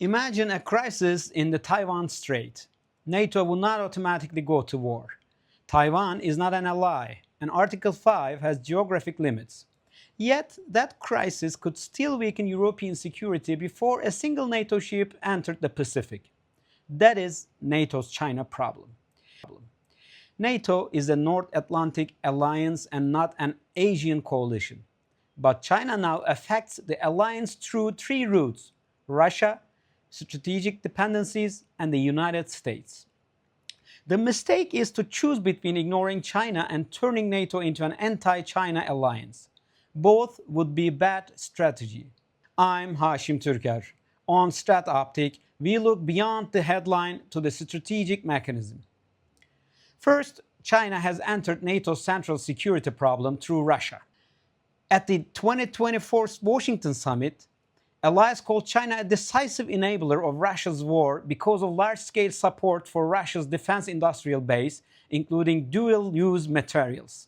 Imagine a crisis in the Taiwan Strait. NATO will not automatically go to war. Taiwan is not an ally, and Article 5 has geographic limits. Yet, that crisis could still weaken European security before a single NATO ship entered the Pacific. That is NATO's China problem. NATO is a North Atlantic alliance and not an Asian coalition. But China now affects the alliance through three routes: Russia, strategic dependencies, and the United States. The mistake is to choose between ignoring China and turning NATO into an anti-China alliance. Both would be bad strategy. I'm Hasim Turker. On StratOptic, we look beyond the headline to the strategic mechanism. First, China has entered NATO's central security problem through Russia. At the 2024 Washington summit, allies called China a decisive enabler of Russia's war because of large-scale support for Russia's defense industrial base, including dual-use materials.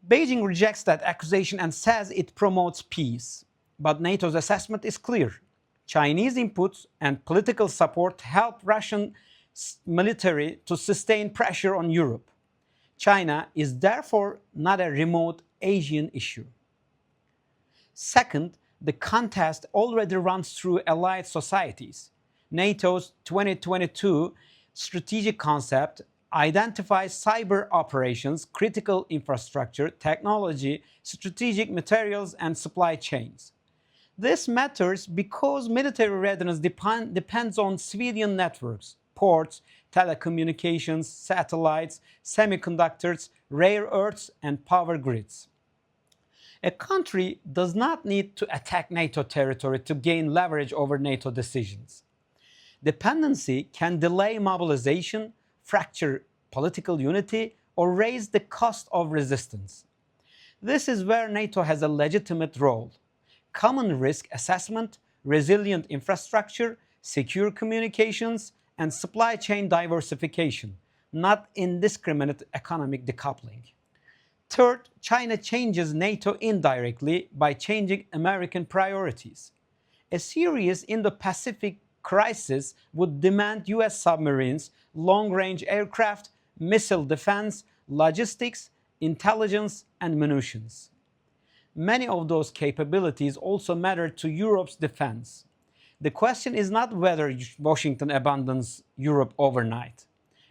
Beijing rejects that accusation and says it promotes peace. But NATO's assessment is clear. Chinese inputs and political support help Russian military to sustain pressure on Europe. China is therefore not a remote Asian issue. Second, the contest already runs through allied societies. NATO's 2022 strategic concept identifies cyber operations, critical infrastructure, technology, strategic materials, and supply chains. This matters because military readiness depends on civilian networks, ports, telecommunications, satellites, semiconductors, rare earths, and power grids. A country does not need to attack NATO territory to gain leverage over NATO decisions. Dependency can delay mobilization, fracture political unity, or raise the cost of resistance. This is where NATO has a legitimate role. Common risk assessment, resilient infrastructure, secure communications, and supply chain diversification, not indiscriminate economic decoupling. Third, China changes NATO indirectly by changing American priorities. A serious Indo-Pacific crisis would demand US submarines, long-range aircraft, missile defense, logistics, intelligence, and munitions. Many of those capabilities also matter to Europe's defense. The question is not whether Washington abandons Europe overnight.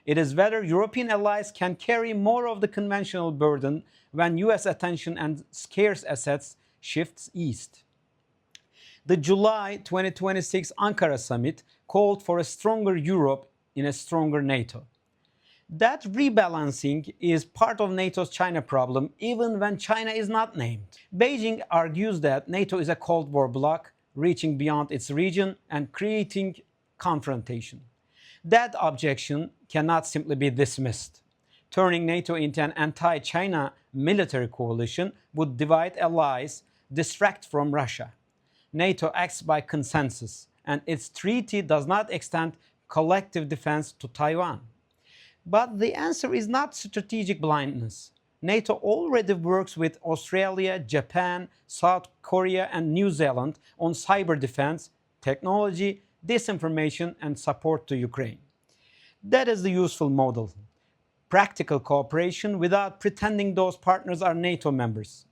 It is whether European allies can carry more of the conventional burden when US attention and scarce assets shifts east. The July 2026 Ankara summit called for a stronger Europe in a stronger NATO. That rebalancing is part of NATO's China problem, even when China is not named. Beijing argues that NATO is a Cold War bloc, reaching beyond its region and creating confrontation. That objection cannot simply be dismissed. Turning NATO into an anti-China military coalition would divide allies, distract from Russia. NATO acts by consensus, and its treaty does not extend collective defense to Taiwan. But the answer is not strategic blindness. NATO already works with Australia, Japan, South Korea, and New Zealand on cyber defense, technology, disinformation, and support to Ukraine. That is the useful model. Practical cooperation without pretending those partners are NATO members.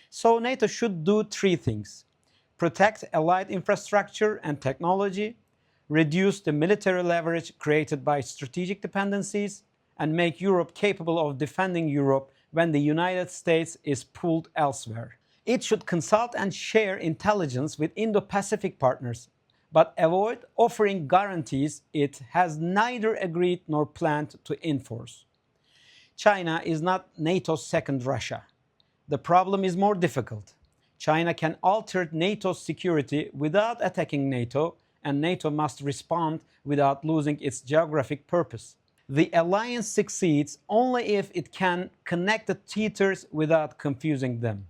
So NATO should do three things: protect allied infrastructure and technology, reduce the military leverage created by strategic dependencies, and make Europe capable of defending Europe when the United States is pulled elsewhere. It should consult and share intelligence with Indo-Pacific partners, but avoid offering guarantees it has neither agreed nor planned to enforce. China is not NATO's second Russia. The problem is more difficult. China can alter NATO's security without attacking NATO, and NATO must respond without losing its geographic purpose. The alliance succeeds only if it can connect the theaters without confusing them.